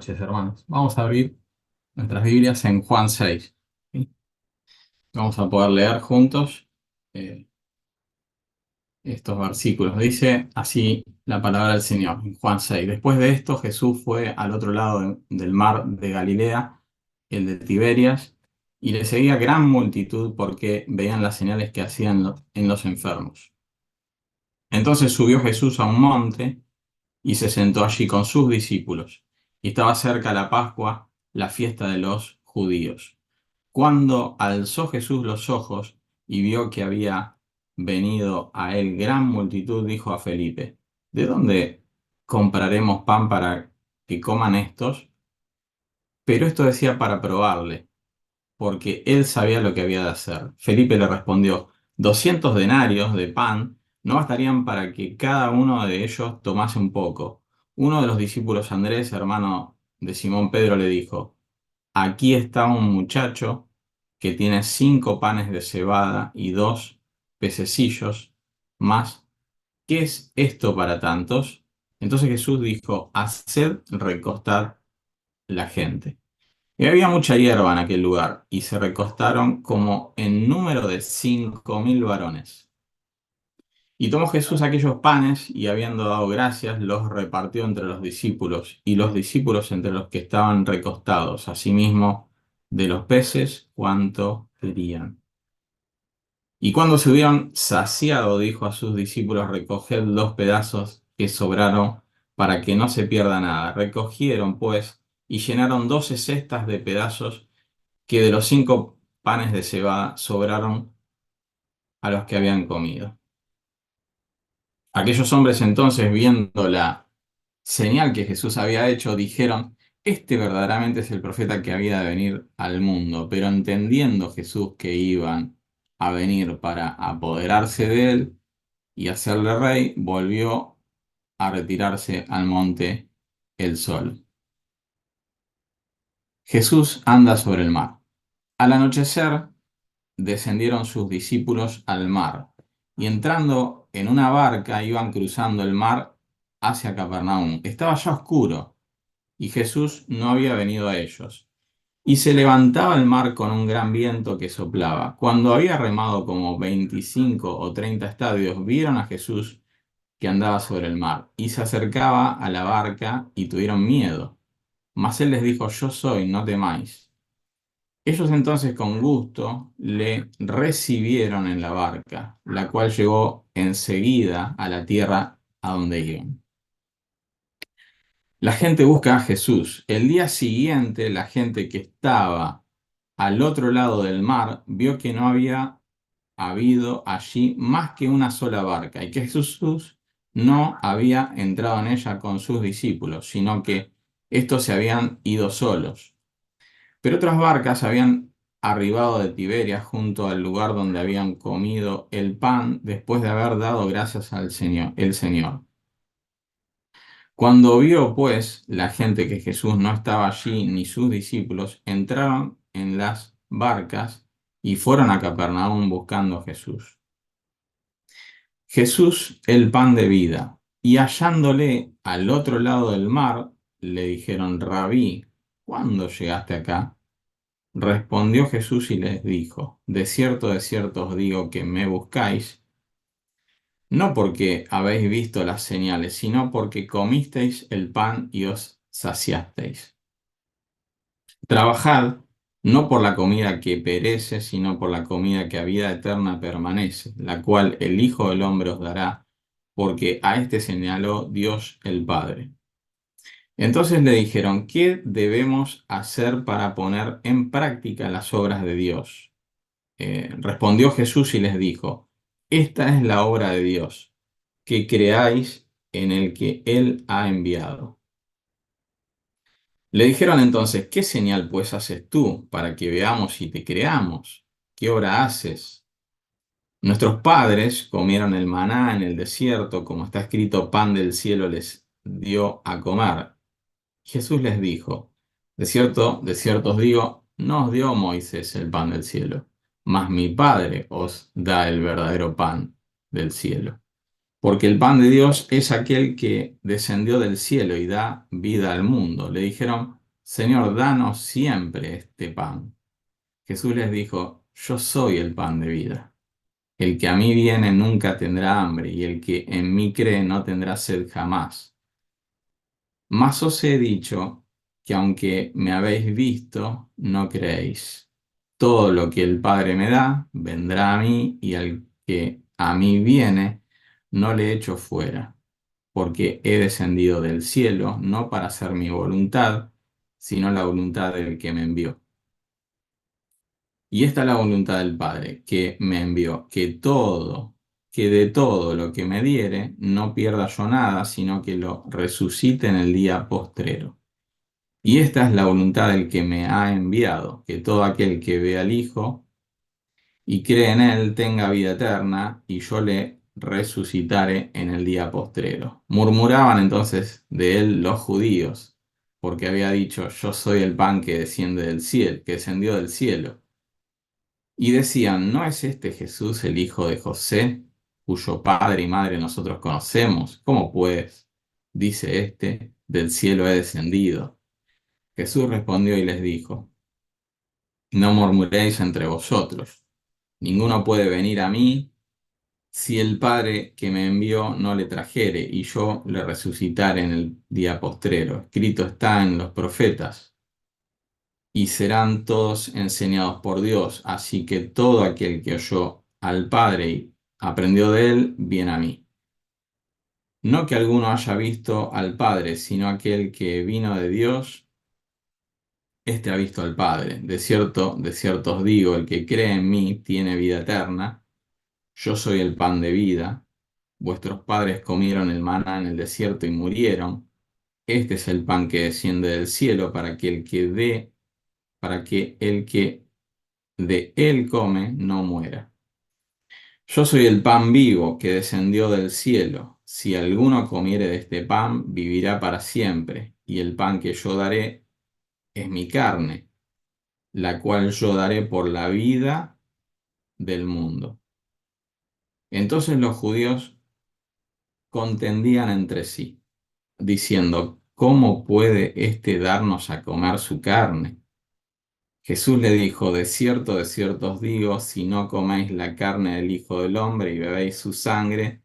noches, hermanos. Vamos a abrir nuestras Biblias en Juan 6. ¿Sí? Vamos a poder leer juntos eh, estos versículos. Dice así la palabra del Señor en Juan 6. Después de esto, Jesús fue al otro lado del mar de Galilea, el de Tiberias, y le seguía gran multitud porque veían las señales que hacían en los enfermos. Entonces subió Jesús a un monte y se sentó allí con sus discípulos. Y estaba cerca la Pascua, la fiesta de los judíos. Cuando alzó Jesús los ojos y vio que había venido a él gran multitud, dijo a Felipe: ¿De dónde compraremos pan para que coman estos? Pero esto decía para probarle, porque él sabía lo que había de hacer. Felipe le respondió: 200 denarios de pan no bastarían para que cada uno de ellos tomase un poco. Uno de los discípulos, Andrés, hermano de Simón Pedro, le dijo: Aquí está un muchacho que tiene 5 panes de cebada y 2 pececillos más. ¿Qué es esto para tantos? Entonces Jesús dijo: Haced recostar la gente. Y había mucha hierba en aquel lugar, y se recostaron como en número de 5.000 varones. Y tomó Jesús aquellos panes, y habiendo dado gracias, los repartió entre los discípulos, y los discípulos entre los que estaban recostados, asimismo de los peces, cuanto querían. Y cuando se hubieron saciado, dijo a sus discípulos: Recoged los pedazos que sobraron, para que no se pierda nada. Recogieron, pues, y llenaron 12 cestas de pedazos que de los 5 panes de cebada sobraron a los que habían comido. Aquellos hombres entonces, viendo la señal que Jesús había hecho, dijeron: Este verdaderamente es el profeta que había de venir al mundo. Pero entendiendo Jesús que iban a venir para apoderarse de él y hacerle rey, volvió a retirarse al monte el sol. Jesús anda sobre el mar. Al anochecer, descendieron sus discípulos al mar, y entrando en una barca iban cruzando el mar hacia Capernaum. Estaba ya oscuro, y Jesús no había venido a ellos. Y se levantaba el mar con un gran viento que soplaba. Cuando había remado como 25 o 30 estadios, vieron a Jesús que andaba sobre el mar, y se acercaba a la barca, y tuvieron miedo. Mas él les dijo: Yo soy, no temáis. Ellos entonces con gusto le recibieron en la barca, la cual llegó enseguida a la tierra a donde iban. La gente busca a Jesús. El día siguiente, la gente que estaba al otro lado del mar vio que no había habido allí más que una sola barca, y que Jesús no había entrado en ella con sus discípulos, sino que estos se habían ido solos. Pero otras barcas habían arribado de Tiberias junto al lugar donde habían comido el pan después de haber dado gracias al Señor, el Señor. Cuando vio, pues, la gente que Jesús no estaba allí ni sus discípulos, entraron en las barcas y fueron a Capernaum buscando a Jesús. Jesús, el pan de vida. Y hallándole al otro lado del mar, le dijeron: Rabí, ¿cuándo llegaste acá? Respondió Jesús y les dijo: de cierto os digo que me buscáis, no porque habéis visto las señales, sino porque comisteis el pan y os saciasteis. Trabajad no por la comida que perece, sino por la comida que a vida eterna permanece, la cual el Hijo del Hombre os dará, porque a este señaló Dios el Padre. Entonces le dijeron: ¿Qué debemos hacer para poner en práctica las obras de Dios? Respondió Jesús y les dijo: Esta es la obra de Dios, que creáis en el que Él ha enviado. Le dijeron entonces: ¿Qué señal pues haces tú para que veamos y te creamos? ¿Qué obra haces? Nuestros padres comieron el maná en el desierto, como está escrito: pan del cielo les dio a comer. Jesús les dijo: de cierto os digo, no os dio Moisés el pan del cielo, mas mi Padre os da el verdadero pan del cielo. porque el pan de Dios es aquel que descendió del cielo y da vida al mundo. Le dijeron, Señor, danos siempre este pan. Jesús les dijo, yo soy el pan de vida. El que a mí viene nunca tendrá hambre, y el que en mí cree no tendrá sed jamás. Mas os he dicho que aunque me habéis visto, no creéis. Todo lo que el Padre me da, vendrá a mí, y al que a mí viene, no le echo fuera, porque he descendido del cielo, no para hacer mi voluntad, sino la voluntad del que me envió. Y esta es la voluntad del Padre, que me envió, que de todo lo que me diere, no pierda yo nada, sino que lo resucite en el día postrero. Y esta es la voluntad del que me ha enviado, que todo aquel que ve al Hijo y cree en Él tenga vida eterna, y yo le resucitaré en el día postrero. Murmuraban entonces de él los judíos, porque había dicho, yo soy el pan que desciende del cielo, que descendió del cielo. Y decían, ¿no es este Jesús el hijo de José, cuyo padre y madre nosotros conocemos? ¿Cómo pues, dice este, del cielo he descendido? Jesús respondió y les dijo, no murmuréis entre vosotros. Ninguno puede venir a mí si el Padre que me envió no le trajere, y yo le resucitaré en el día postrero. Escrito está en los profetas, y serán todos enseñados por Dios. Así que todo aquel que oyó al Padre y aprendió de él, viene a mí. No que alguno haya visto al Padre, sino aquel que vino de Dios, este ha visto al Padre. De cierto os digo, el que cree en mí tiene vida eterna. Yo soy el pan de vida. Vuestros padres comieron el maná en el desierto y murieron. Este es el pan que desciende del cielo para que el que de él come no muera. Yo soy el pan vivo que descendió del cielo. Si alguno comiere de este pan, vivirá para siempre. Y el pan que yo daré es mi carne, la cual yo daré por la vida del mundo. Entonces los judíos contendían entre sí, diciendo, ¿cómo puede éste darnos a comer su carne? Jesús le dijo, de cierto os digo, si no coméis la carne del Hijo del Hombre y bebéis su sangre,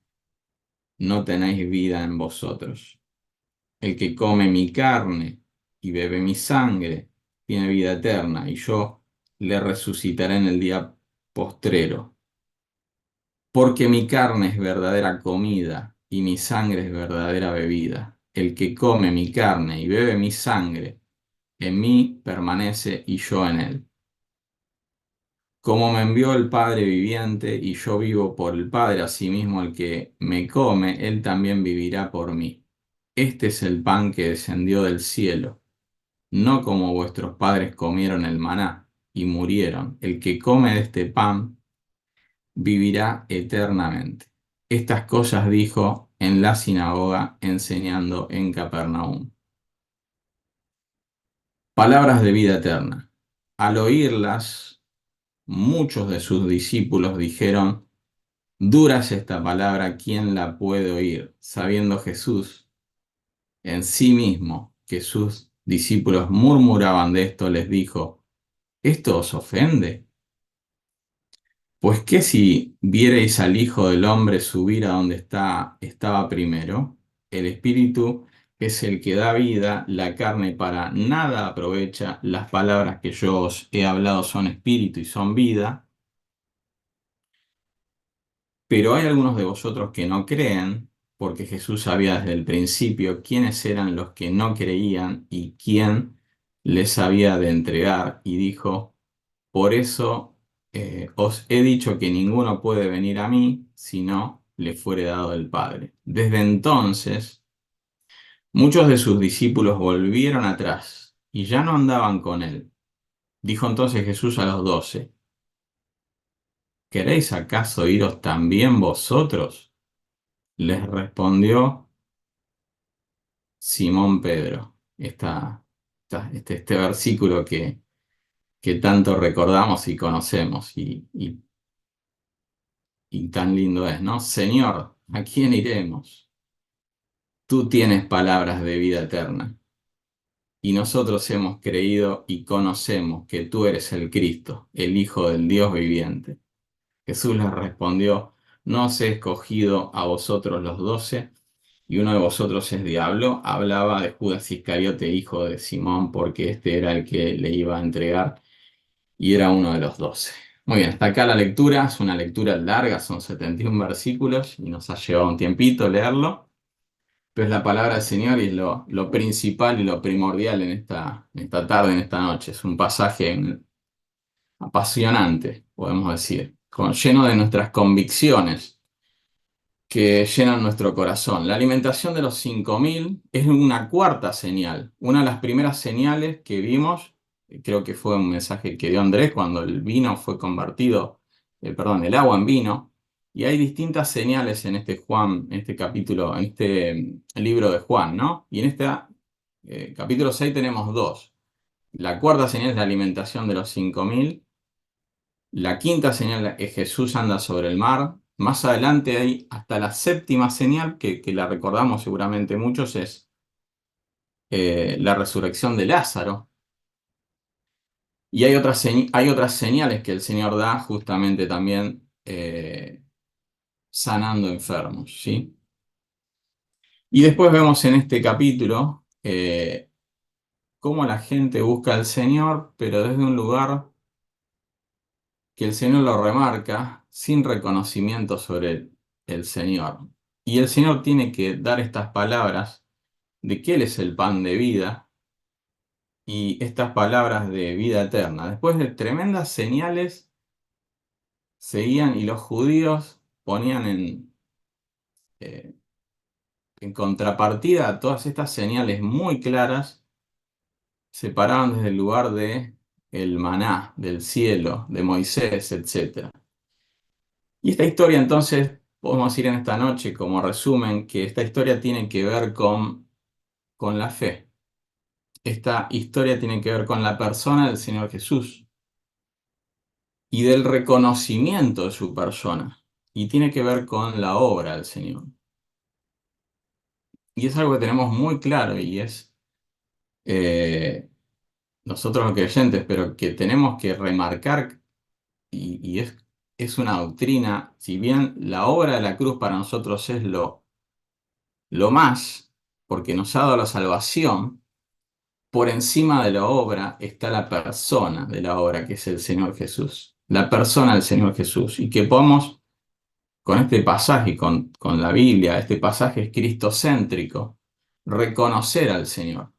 no tenéis vida en vosotros. El que come mi carne y bebe mi sangre, tiene vida eterna, y yo le resucitaré en el día postrero. Porque mi carne es verdadera comida y mi sangre es verdadera bebida. El que come mi carne y bebe mi sangre, en mí permanece y yo en él. Como me envió el Padre viviente y yo vivo por el Padre, asimismo el que me come, él también vivirá por mí. Este es el pan que descendió del cielo, no como vuestros padres comieron el maná y murieron. El que come de este pan vivirá eternamente. Estas cosas dijo en la sinagoga enseñando en Capernaum. Palabras de vida eterna. Al oírlas, muchos de sus discípulos dijeron, dura es esta palabra, ¿quién la puede oír? Sabiendo Jesús en sí mismo que sus discípulos murmuraban de esto, les dijo, ¿esto os ofende? Pues qué si viereis al Hijo del Hombre subir a donde estaba primero, el Espíritu es el que da vida, la carne para nada aprovecha, las palabras que yo os he hablado son espíritu y son vida, pero hay algunos de vosotros que no creen, porque Jesús sabía desde el principio quiénes eran los que no creían y quién les había de entregar, y dijo, por eso os he dicho que ninguno puede venir a mí si no le fuere dado el Padre. Desde entonces, muchos de sus discípulos volvieron atrás y ya no andaban con él. Dijo entonces Jesús a los 12, ¿queréis acaso iros también vosotros? Les respondió Simón Pedro. Este versículo que tanto recordamos y conocemos y tan lindo es, ¿no? Señor, ¿A quién iremos? Tú tienes palabras de vida eterna, y nosotros hemos creído y conocemos que tú eres el Cristo, el Hijo del Dios viviente. Jesús les respondió, no os he escogido a vosotros los 12, y uno de vosotros es diablo. Hablaba de Judas Iscariote, hijo de Simón, porque este era el que le iba a entregar y era uno de los 12. Muy bien, hasta acá la lectura. Es una lectura larga, son 71 versículos y nos ha llevado un tiempito leerlo. Pero es la palabra del Señor y es lo principal y lo primordial en esta tarde, en esta noche. Es un pasaje apasionante, podemos decir, lleno de nuestras convicciones que llenan nuestro corazón. La alimentación de los 5.000 es una cuarta señal. Una de las primeras señales que vimos, creo que fue un mensaje que dio Andrés cuando el vino fue convertido, perdón, el agua en vino. Y hay distintas señales en este Juan, en este capítulo, en este libro de Juan, ¿no? Y en este capítulo 6 tenemos dos. La cuarta señal es la alimentación de los 5.000. La quinta señal es Jesús anda sobre el mar. Más adelante hay hasta la séptima señal, que la recordamos seguramente muchos, es la resurrección de Lázaro. Y hay otras señales que el Señor da justamente también sanando enfermos, ¿sí? Y después vemos en este capítulo cómo la gente busca al Señor, pero desde un lugar que el Señor lo remarca sin reconocimiento sobre el Señor. Y el Señor tiene que dar estas palabras de que Él es el pan de vida y estas palabras de vida eterna. Después de tremendas señales, seguían y los judíos ponían eh, en contrapartida a todas estas señales muy claras, se paraban desde el lugar de el maná, del cielo, de Moisés, etc. Y esta historia entonces, podemos decir en esta noche como resumen, que esta historia tiene que ver con la fe. Esta historia tiene que ver con la persona del Señor Jesús y del reconocimiento de su persona. Y tiene que ver con la obra del Señor. Y es algo que tenemos muy claro y es nosotros los creyentes, pero que tenemos que remarcar y es una doctrina, si bien la obra de la cruz para nosotros es lo más, porque nos ha dado la salvación, por encima de la obra está la persona de la obra, que es el Señor Jesús. La persona del Señor Jesús. Y que podamos, con este pasaje, con la Biblia, este pasaje es cristocéntrico, reconocer al Señor.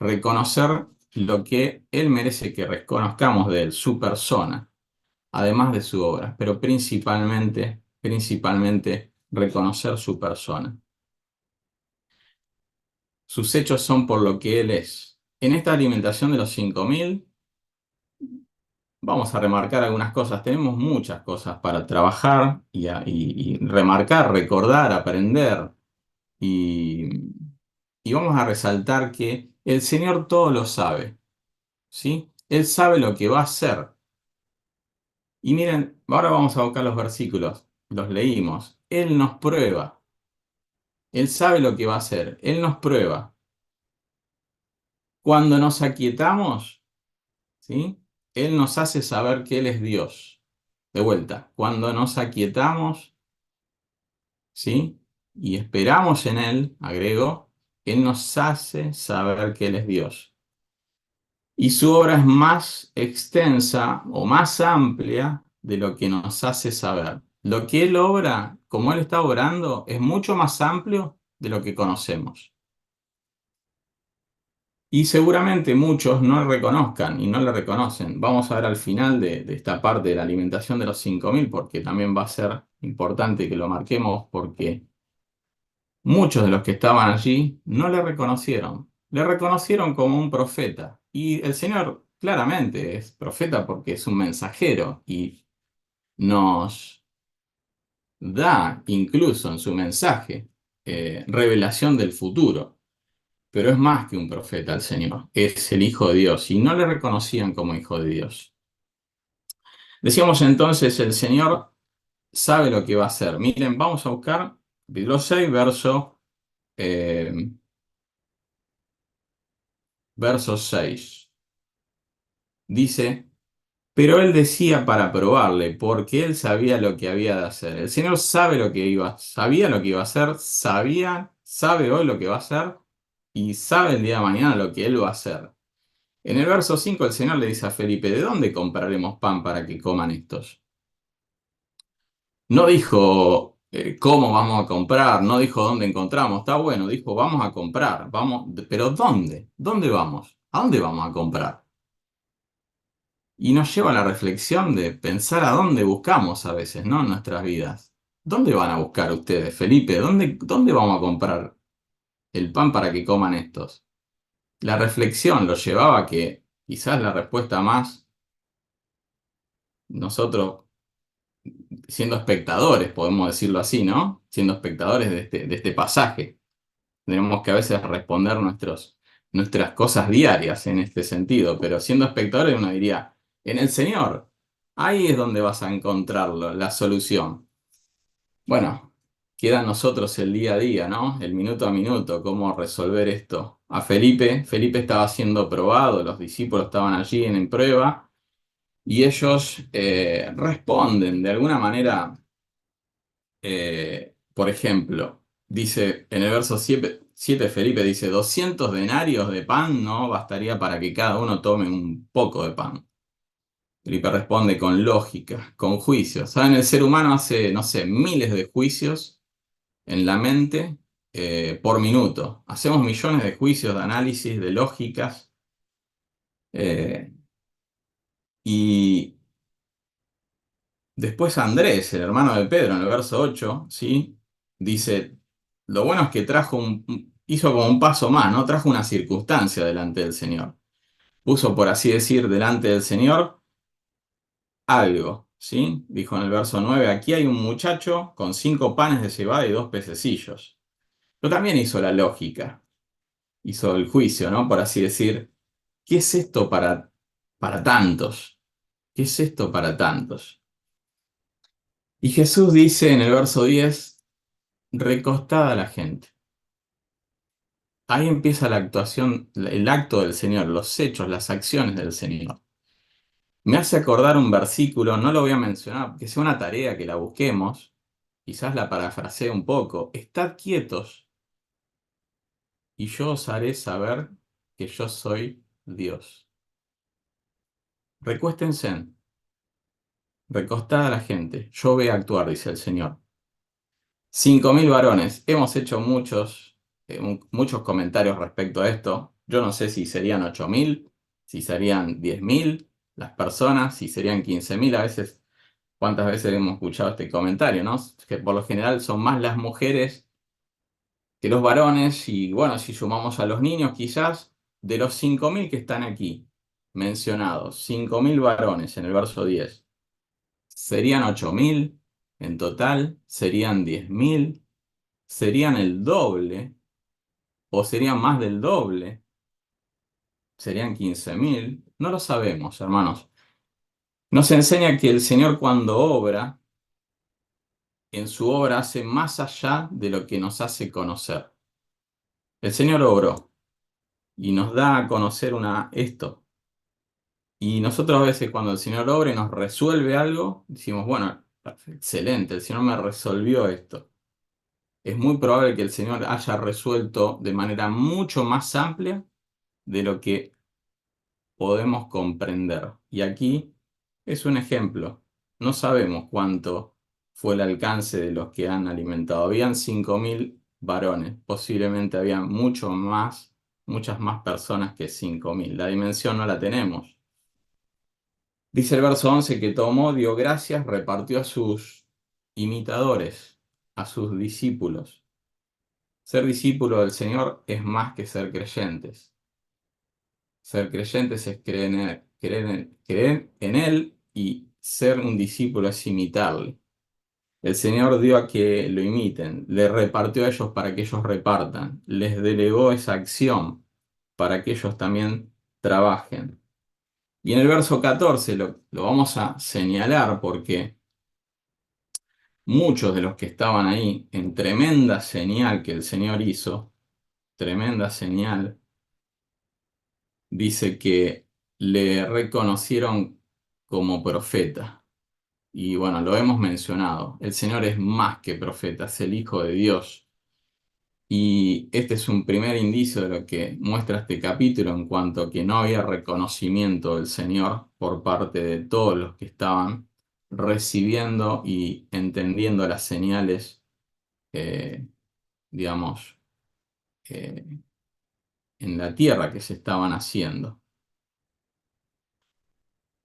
Reconocer lo que Él merece que reconozcamos de Él, su persona, además de su obra, pero principalmente reconocer su persona. Sus hechos son por lo que Él es. En esta alimentación de los 5.000 vamos a remarcar algunas cosas. Tenemos muchas cosas para trabajar y remarcar, recordar, aprender. Y, y vamos a resaltar que el Señor todo lo sabe, ¿sí? Él sabe lo que va a hacer. Y miren, ahora vamos a buscar los versículos. Los leímos. Él nos prueba. Él sabe lo que va a hacer. Él nos prueba. Cuando nos aquietamos, ¿sí? Él nos hace saber que Él es Dios. De vuelta, cuando nos aquietamos, ¿sí? Y esperamos en Él, agrego, Él nos hace saber que Él es Dios. Y su obra es más extensa o más amplia de lo que nos hace saber. Lo que Él obra, como Él está obrando, es mucho más amplio de lo que conocemos. Y seguramente muchos no le reconozcan y no le reconocen. Vamos a ver al final de esta parte de la alimentación de los 5.000, porque también va a ser importante que lo marquemos, porque muchos de los que estaban allí no le reconocieron. Le reconocieron como un profeta. Y el Señor claramente es profeta porque es un mensajero y nos da incluso en su mensaje revelación del futuro. Pero es más que un profeta el Señor, es el Hijo de Dios y no le reconocían como Hijo de Dios. Decíamos entonces, el Señor sabe lo que va a hacer. Miren, vamos a buscar capítulo 6, eh, verso 6. Dice, pero él decía para probarle, porque él sabía lo que había de hacer. El Señor sabía lo que iba a hacer, sabe hoy lo que va a hacer y sabe el día de mañana lo que él va a hacer. En el verso 5 el Señor le dice a Felipe, ¿de dónde compraremos pan para que coman estos? No dijo cómo vamos a comprar, no dijo dónde encontramos, está bueno, dijo vamos a comprar, vamos, pero ¿dónde? ¿Dónde vamos? ¿A dónde vamos a comprar? Y nos lleva a la reflexión de pensar a dónde buscamos a veces, ¿no? En nuestras vidas. ¿Dónde van a buscar ustedes, Felipe? ¿Dónde vamos a comprar el pan para que coman estos? La reflexión lo llevaba a que quizás la respuesta más nosotros siendo espectadores, podemos decirlo así, ¿no? Siendo espectadores de este pasaje. Tenemos que a veces responder nuestras cosas diarias en este sentido, pero siendo espectadores uno diría, en el Señor, ahí es donde vas a encontrarlo, la solución. Bueno, queda a nosotros el día a día, ¿no? El minuto a minuto, cómo resolver esto. A Felipe estaba siendo probado, los discípulos estaban allí en prueba, y ellos responden de alguna manera. Por ejemplo, dice en el verso 7 Felipe dice, 200 denarios de pan no bastaría para que cada uno tome un poco de pan. Felipe responde con lógica, con juicios. ¿Saben? El ser humano hace, no sé, miles de juicios en la mente por minuto. Hacemos millones de juicios, de análisis, de lógicas. eh, y Después Andrés, el hermano de Pedro, en el verso 8, ¿sí? Dice, lo bueno es que hizo como un paso más, ¿no? Trajo una circunstancia delante del Señor. Puso, por así decir, delante del Señor algo, ¿sí? Dijo en el verso 9, aquí hay un muchacho con 5 panes de cebada y 2 pececillos. Pero también hizo la lógica, hizo el juicio, ¿no? Por así decir, ¿qué es esto para tantos? ¿Qué es esto para tantos? Y Jesús dice en el verso 10, recostada la gente. Ahí empieza la actuación, el acto del Señor, los hechos, las acciones del Señor. Me hace acordar un versículo, no lo voy a mencionar, que sea una tarea que la busquemos, quizás la parafrasee un poco. Estad quietos y yo os haré saber que yo soy Dios. Recuéstense, recostada la gente, yo voy a actuar, dice el Señor. 5.000 varones. Hemos hecho muchos comentarios respecto a esto. Yo no sé si serían 8.000, si serían 10.000 las personas, si serían 15.000. A veces, ¿cuántas veces hemos escuchado este comentario, no? Que por lo general son más las mujeres que los varones. Y bueno, si sumamos a los niños, quizás de los 5.000 que están aquí mencionados, 5.000 varones en el verso 10, serían 8.000 en total, serían 10.000. ¿Serían el doble o serían más del doble? ¿Serían 15.000? No lo sabemos, hermanos. Nos enseña que el Señor cuando obra, en su obra hace más allá de lo que nos hace conocer. El Señor obró y nos da a conocer esto. Y nosotros a veces cuando el Señor obra y nos resuelve algo, decimos, bueno, excelente, el Señor me resolvió esto. Es muy probable que el Señor haya resuelto de manera mucho más amplia de lo que podemos comprender. Y aquí es un ejemplo. No sabemos cuánto fue el alcance de los que han alimentado. Habían 5.000 varones, posiblemente había muchas más personas que 5.000. La dimensión no la tenemos. Dice el verso 11 que tomó, dio gracias, repartió a sus imitadores, a sus discípulos. Ser discípulo del Señor es más que ser creyentes. Ser creyentes es creer en Él, y ser un discípulo es imitarle. El Señor dio a que lo imiten, le repartió a ellos para que ellos repartan, les delegó esa acción para que ellos también trabajen. Y en el verso 14 lo vamos a señalar porque muchos de los que estaban ahí, en tremenda señal que el Señor hizo, tremenda señal, dice que le reconocieron como profeta. Y bueno, lo hemos mencionado, el Señor es más que profeta, es el Hijo de Dios. Y este es un primer indicio de lo que muestra este capítulo en cuanto a que no había reconocimiento del Señor por parte de todos los que estaban recibiendo y entendiendo las señales, eh, digamos, eh, en la tierra que se estaban haciendo,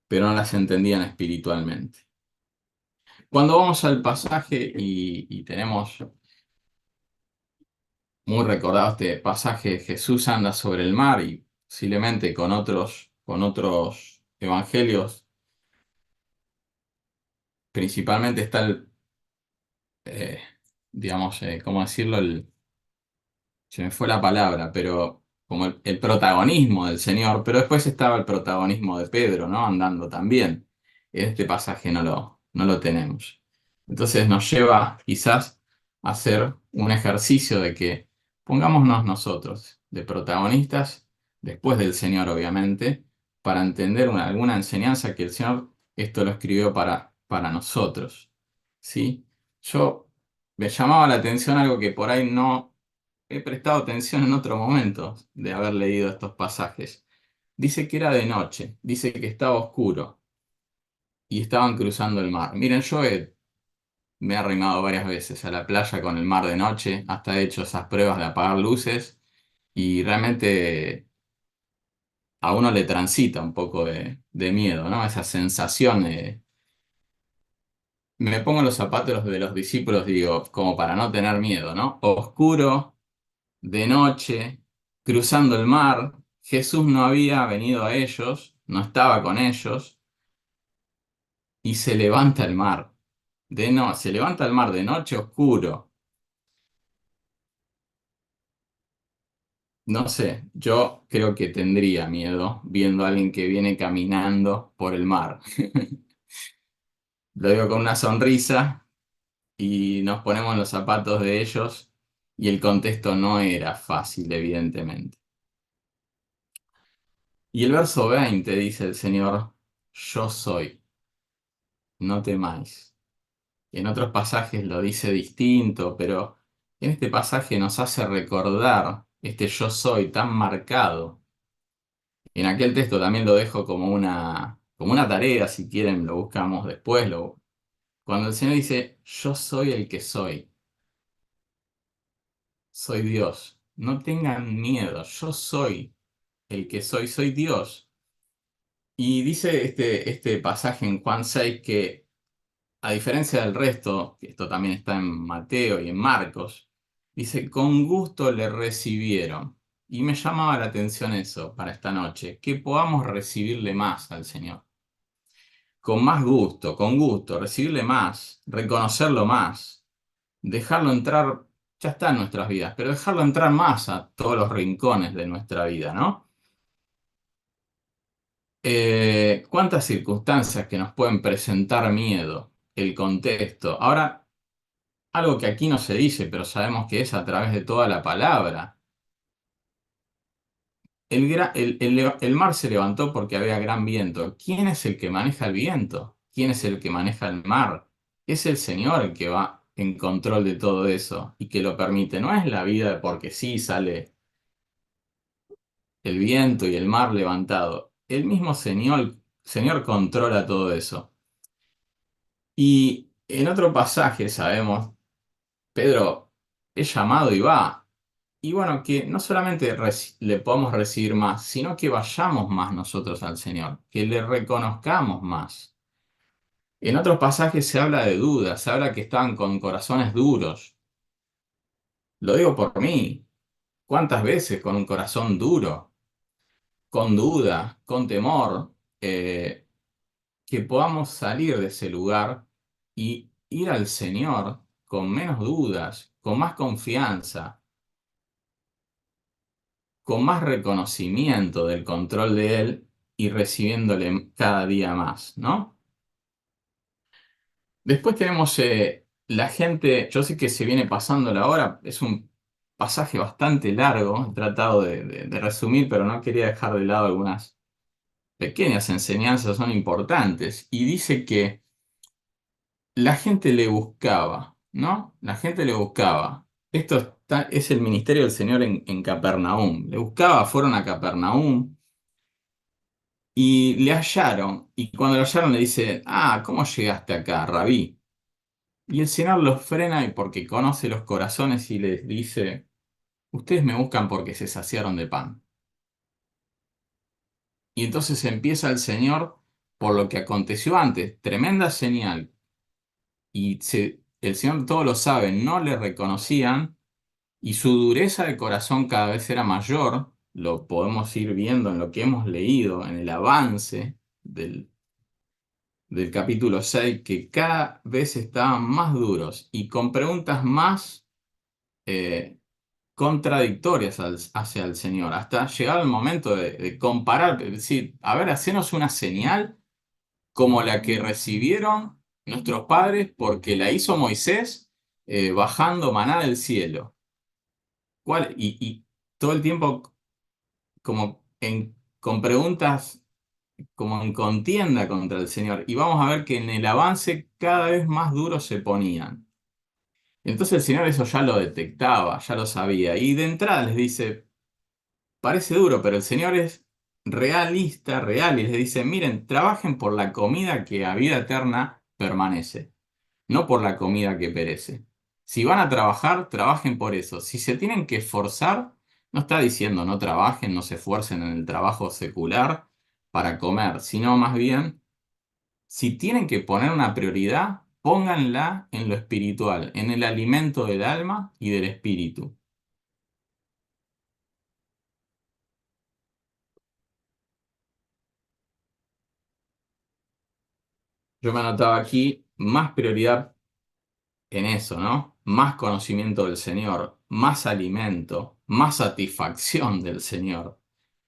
pero no las entendían espiritualmente. Cuando vamos al pasaje y tenemos muy recordado este pasaje, Jesús anda sobre el mar y posiblemente con otros evangelios, principalmente está eh, digamos, ¿cómo decirlo? Se me fue la palabra, pero como el protagonismo del Señor, pero después estaba el protagonismo de Pedro, ¿no? Andando también. Este pasaje no lo tenemos. Entonces nos lleva quizás a hacer un ejercicio de que pongámonos nosotros de protagonistas, después del Señor, obviamente, para entender alguna enseñanza que el Señor esto lo escribió para nosotros, ¿sí? Yo me llamaba la atención algo que por ahí no he prestado atención en otro momento de haber leído estos pasajes. Dice que era de noche, dice que estaba oscuro y estaban cruzando el mar. Miren, me he arrimado varias veces a la playa con el mar de noche, hasta he hecho esas pruebas de apagar luces y realmente a uno le transita un poco de miedo, ¿no? Esa sensación de... Me pongo en los zapatos de los discípulos, digo, como para no tener miedo, ¿no? Oscuro, de noche, cruzando el mar. Jesús no había venido a ellos, no estaba con ellos, y se levanta el mar. Se levanta el mar de noche oscuro. No sé, yo creo que tendría miedo viendo a alguien que viene caminando por el mar. Lo digo con una sonrisa y nos ponemos en los zapatos de ellos y el contexto no era fácil, evidentemente. Y el verso 20 dice el Señor, yo soy, no temáis. En otros pasajes lo dice distinto, pero en este pasaje nos hace recordar este yo soy tan marcado. En aquel texto también lo dejo como una tarea, si quieren lo buscamos después. Cuando el Señor dice, yo soy el que soy Dios, no tengan miedo, yo soy el que soy Dios. Y dice este pasaje en Juan 6 que a diferencia del resto, que esto también está en Mateo y en Marcos, dice, con gusto le recibieron. Y me llamaba la atención eso para esta noche, que podamos recibirle más al Señor. Con más gusto, con gusto, recibirle más, reconocerlo más, dejarlo entrar, ya está en nuestras vidas, pero dejarlo entrar más a todos los rincones de nuestra vida, ¿no? ¿Cuántas circunstancias que nos pueden presentar miedo? El contexto. Ahora, algo que aquí no se dice, pero sabemos que es a través de toda la palabra. El mar se levantó porque había gran viento. ¿Quién es el que maneja el viento? ¿Quién es el que maneja el mar? Es el Señor el que va en control de todo eso y que lo permite. No es la vida porque sí sale el viento y el mar levantado. El mismo Señor controla todo eso. Y en otro pasaje sabemos, Pedro es llamado y va. Y bueno, que no solamente le podamos recibir más, sino que vayamos más nosotros al Señor, que le reconozcamos más. En otros pasajes se habla de dudas, se habla que estaban con corazones duros. Lo digo por mí. ¿Cuántas veces con un corazón duro, con duda, con temor, que podamos salir de ese lugar y ir al Señor con menos dudas, con más confianza, con más reconocimiento del control de Él y recibiéndole cada día más, ¿no? Después tenemos la gente, yo sé que se viene pasando la hora, es un pasaje bastante largo, he tratado de resumir, pero no quería dejar de lado algunas pequeñas enseñanzas, son importantes. Y dice que la gente le buscaba, ¿no? La gente le buscaba. Es el ministerio del Señor en Capernaum. Le buscaba, fueron a Capernaum y le hallaron. Y cuando lo hallaron le dice, ah, ¿cómo llegaste acá, Rabí? Y el Señor los frena y porque conoce los corazones y les dice, ustedes me buscan porque se saciaron de pan. Y entonces empieza el Señor por lo que aconteció antes, tremenda señal. El Señor todo lo sabe, no le reconocían y su dureza de corazón cada vez era mayor. Lo podemos ir viendo en lo que hemos leído, en el avance del capítulo 6 que cada vez estaban más duros y con preguntas más eh, contradictorias hacia el Señor, hasta llegar el momento de comparar, es decir, a ver, hacenos una señal como la que recibieron nuestros padres porque la hizo Moisés bajando maná del cielo. Y todo el tiempo con preguntas como en contienda contra el Señor. Y vamos a ver que en el avance cada vez más duros se ponían. Entonces el Señor eso ya lo detectaba, ya lo sabía. Y de entrada les dice, parece duro, pero el Señor es realista, real, y les dice, miren, trabajen por la comida que a vida eterna permanece, no por la comida que perece. Si van a trabajar, trabajen por eso. Si se tienen que esforzar, no está diciendo no trabajen, no se esfuercen en el trabajo secular para comer, sino más bien, si tienen que poner una prioridad, pónganla en lo espiritual, en el alimento del alma y del espíritu. Yo me anotaba aquí más prioridad en eso, ¿no? Más conocimiento del Señor, más alimento, más satisfacción del Señor.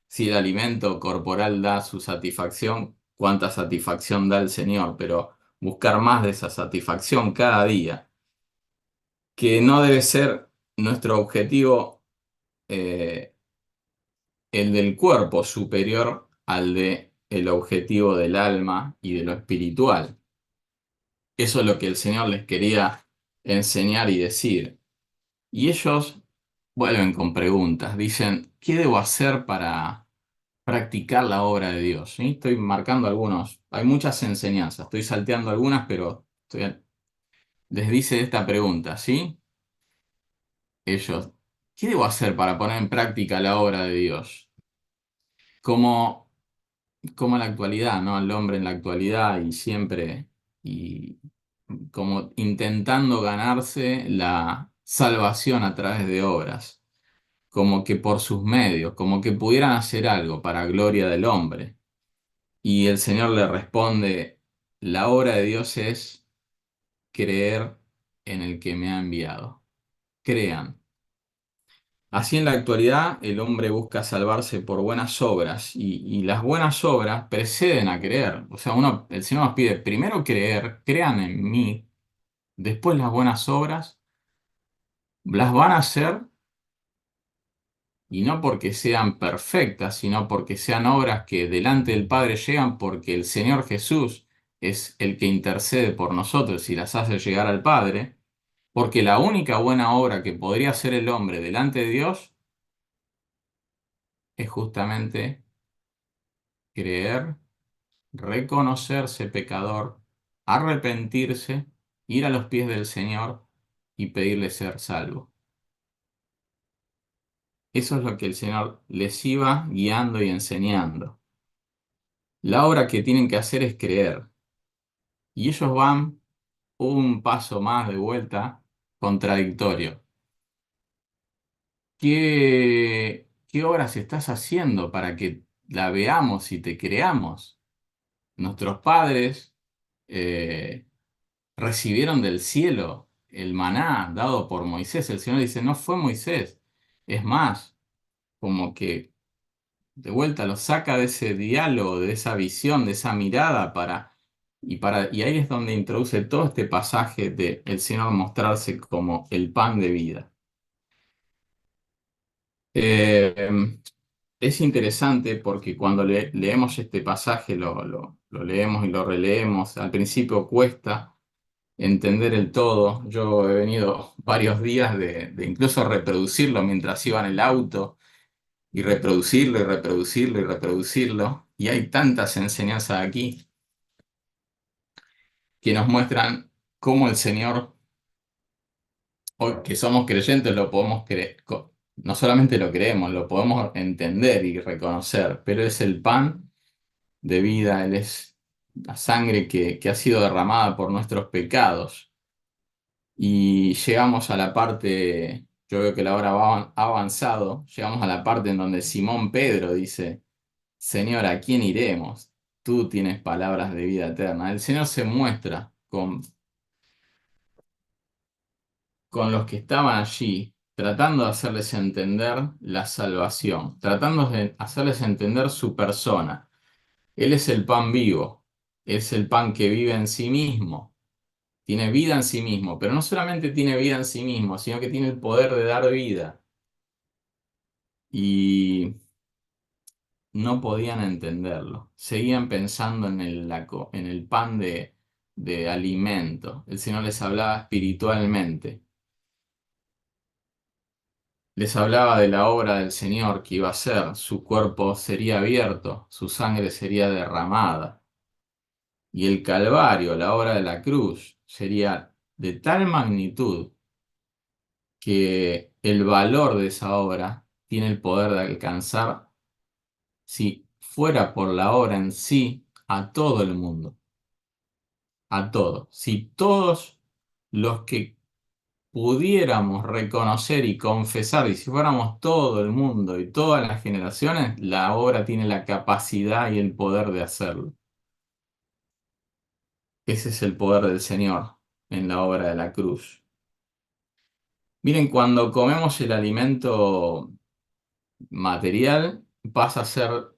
Si el alimento corporal da su satisfacción, cuánta satisfacción da el Señor, pero buscar más de esa satisfacción cada día, que no debe ser nuestro objetivo el del cuerpo superior al de el objetivo del alma y de lo espiritual. Eso es lo que el Señor les quería enseñar y decir. Y ellos vuelven con preguntas, dicen, ¿qué debo hacer para practicar la obra de Dios? ¿Sí? Estoy marcando algunos, hay muchas enseñanzas, estoy salteando algunas, pero les dice esta pregunta, ¿sí? Ellos, ¿qué debo hacer para poner en práctica la obra de Dios? Como, como en la actualidad, ¿no? El hombre en la actualidad y siempre, y como intentando ganarse la salvación a través de obras, como que por sus medios, como que pudieran hacer algo para gloria del hombre. Y el Señor le responde, la obra de Dios es creer en el que me ha enviado. Crean. Así en la actualidad el hombre busca salvarse por buenas obras y las buenas obras preceden a creer. O sea, el Señor nos pide primero creer, crean en mí, después las buenas obras las van a hacer y no porque sean perfectas, sino porque sean obras que delante del Padre llegan porque el Señor Jesús es el que intercede por nosotros y las hace llegar al Padre, porque la única buena obra que podría hacer el hombre delante de Dios es justamente creer, reconocerse pecador, arrepentirse, ir a los pies del Señor y pedirle ser salvo. Eso es lo que el Señor les iba guiando y enseñando. La obra que tienen que hacer es creer. Y ellos van un paso más de vuelta contradictorio. ¿Qué obras estás haciendo para que la veamos y te creamos? Nuestros padres eh, recibieron del cielo el maná dado por Moisés. El Señor dice, no fue Moisés. Es más, como que de vuelta lo saca de ese diálogo, de esa visión, de esa mirada para Y ahí es donde introduce todo este pasaje de el Señor mostrarse como el pan de vida. Eh, es interesante porque cuando leemos este pasaje, lo leemos y lo releemos, al principio cuesta entender el todo. Yo he venido varios días de incluso reproducirlo mientras iba en el auto y reproducirlo y reproducirlo y reproducirlo. Y hay tantas enseñanzas aquí que nos muestran cómo el Señor, hoy que somos creyentes, lo podemos creer, no solamente lo creemos, lo podemos entender y reconocer, pero es el pan de vida, Él es la sangre que ha sido derramada por nuestros pecados. Y llegamos a la parte, yo veo que la hora ha avanzado, llegamos a la parte en donde Simón Pedro dice, Señor, ¿a quién iremos? Tú tienes palabras de vida eterna. El Señor se muestra con los que estaban allí, tratando de hacerles entender la salvación, tratando de hacerles entender su persona. Él es el pan vivo, es el pan que vive en sí mismo, tiene vida en sí mismo, pero no solamente tiene vida en sí mismo, sino que tiene el poder de dar vida. Y no podían entenderlo, seguían pensando en en el pan de alimento. El Señor les hablaba espiritualmente. Les hablaba de la obra del Señor que iba a ser, su cuerpo sería abierto, su sangre sería derramada, y el Calvario, la obra de la cruz, sería de tal magnitud que el valor de esa obra tiene el poder de alcanzar, si fuera por la obra en sí, a todo el mundo, a todos. Si todos los que pudiéramos reconocer y confesar, y si fuéramos todo el mundo y todas las generaciones, la obra tiene la capacidad y el poder de hacerlo. Ese es el poder del Señor en la obra de la cruz. Miren, cuando comemos el alimento material, pasa a ser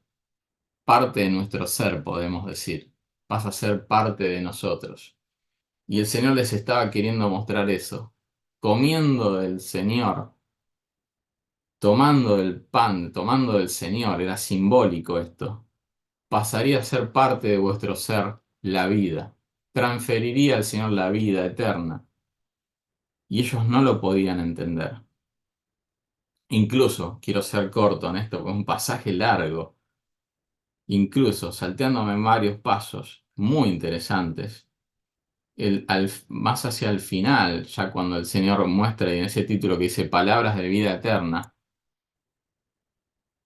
parte de nuestro ser, podemos decir. Pasa a ser parte de nosotros. Y el Señor les estaba queriendo mostrar eso. Comiendo del Señor, tomando el pan, tomando del Señor, era simbólico esto, pasaría a ser parte de vuestro ser la vida, transferiría al Señor la vida eterna, y ellos no lo podían entender. Incluso, quiero ser corto en esto, con un pasaje largo, incluso salteándome en varios pasos muy interesantes, más hacia el final, ya cuando el Señor muestra en ese título que dice Palabras de vida eterna,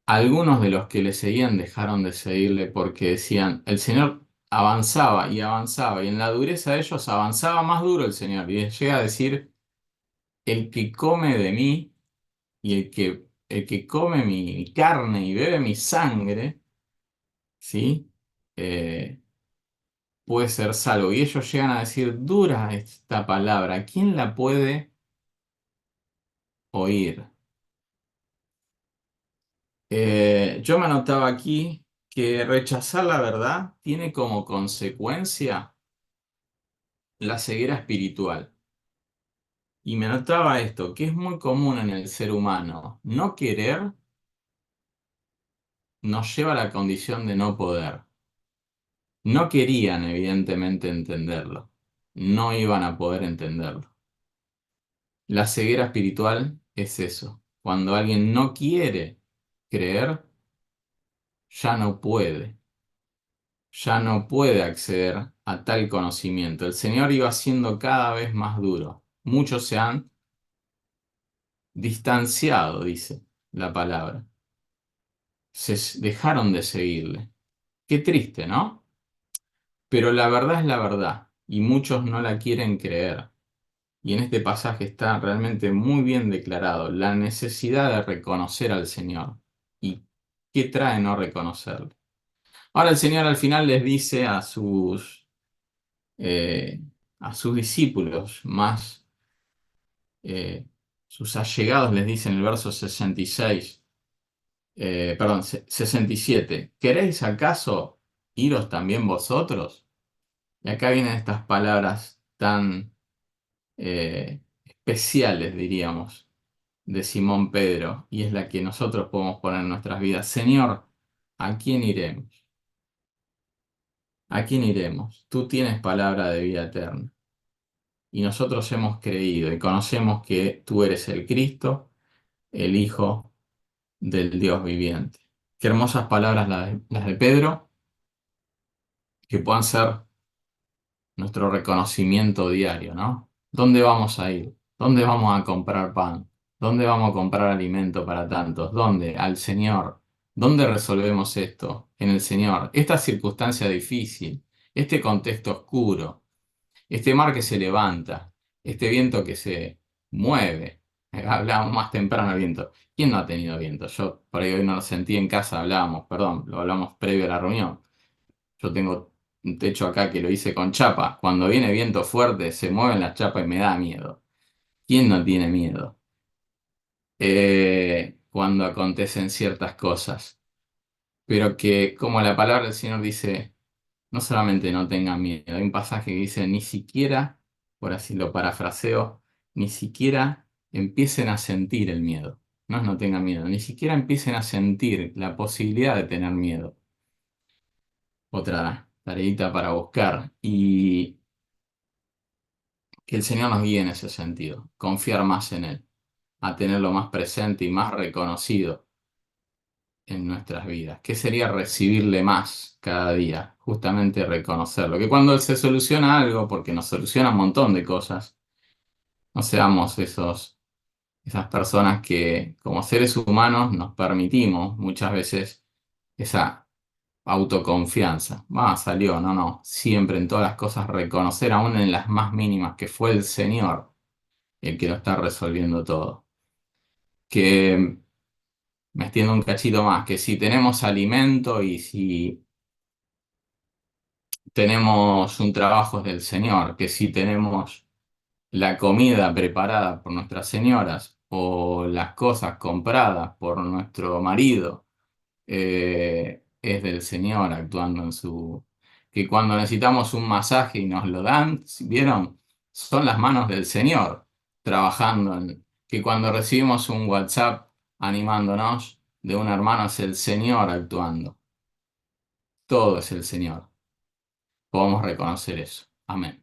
algunos de los que le seguían dejaron de seguirle porque decían, el Señor avanzaba, y en la dureza de ellos avanzaba más duro el Señor, y llega a decir, el que come de mí y el que come mi carne y bebe mi sangre, ¿sí? Eh, puede ser salvo. Y ellos llegan a decir, dura esta palabra, ¿quién la puede oír? Yo me anotaba aquí que rechazar la verdad tiene como consecuencia la ceguera espiritual. Y me notaba esto, que es muy común en el ser humano. No querer nos lleva a la condición de no poder. No querían, evidentemente, entenderlo. No iban a poder entenderlo. La ceguera espiritual es eso. Cuando alguien no quiere creer, ya no puede. Ya no puede acceder a tal conocimiento. El Señor iba siendo cada vez más duro. Muchos se han distanciado, dice la palabra. Dejaron de seguirle. Qué triste, ¿no? Pero la verdad es la verdad y muchos no la quieren creer. Y en este pasaje está realmente muy bien declarado la necesidad de reconocer al Señor. ¿Y qué trae no reconocerlo? Ahora el Señor al final les dice eh, a sus discípulos más, eh, sus allegados les dice en el verso 66, perdón, 67, ¿queréis acaso iros también vosotros? Y acá vienen estas palabras tan especiales, diríamos, de Simón Pedro, y es la que nosotros podemos poner en nuestras vidas. Señor, ¿a quién iremos? ¿A quién iremos? Tú tienes palabra de vida eterna. Y nosotros hemos creído y conocemos que tú eres el Cristo, el Hijo del Dios viviente. Qué hermosas palabras las de Pedro, que puedan ser nuestro reconocimiento diario, ¿no? ¿Dónde vamos a ir? ¿Dónde vamos a comprar pan? ¿Dónde vamos a comprar alimento para tantos? ¿Dónde? Al Señor. ¿Dónde resolvemos esto? En el Señor. Esta circunstancia difícil, este contexto oscuro, este mar que se levanta, este viento que se mueve. Hablábamos más temprano del viento. ¿Quién no ha tenido viento? Yo por ahí hoy no lo sentí en casa, hablábamos, perdón, lo hablamos previo a la reunión. Yo tengo un techo acá que lo hice con chapa. Cuando viene viento fuerte, se mueven las chapas y me da miedo. ¿Quién no tiene miedo? Cuando acontecen ciertas cosas. Pero que, como la palabra del Señor dice, no solamente no tengan miedo. Hay un pasaje que dice, ni siquiera, por así lo parafraseo, ni siquiera empiecen a sentir el miedo. No es no tengan miedo, ni siquiera empiecen a sentir la posibilidad de tener miedo. Otra tareita para buscar. Y que el Señor nos guíe en ese sentido, confiar más en Él, a tenerlo más presente y más reconocido en nuestras vidas. ¿Qué sería recibirle más cada día? Justamente reconocerlo. Que cuando se soluciona algo, porque nos soluciona un montón de cosas, no seamos esas personas que como seres humanos nos permitimos muchas veces esa autoconfianza. Salió, no, no. Siempre en todas las cosas reconocer, aún en las más mínimas, que fue el Señor el que lo está resolviendo todo. Que me extiendo un cachito más, que si tenemos alimento y si tenemos un trabajo del Señor, que si tenemos la comida preparada por nuestras señoras o las cosas compradas por nuestro marido, es del Señor actuando en su... Que cuando necesitamos un masaje y nos lo dan, ¿vieron? Son las manos del Señor trabajando en... Que cuando recibimos un WhatsApp animándonos de un hermano es el Señor actuando. Todo es el Señor. Podemos reconocer eso. Amén.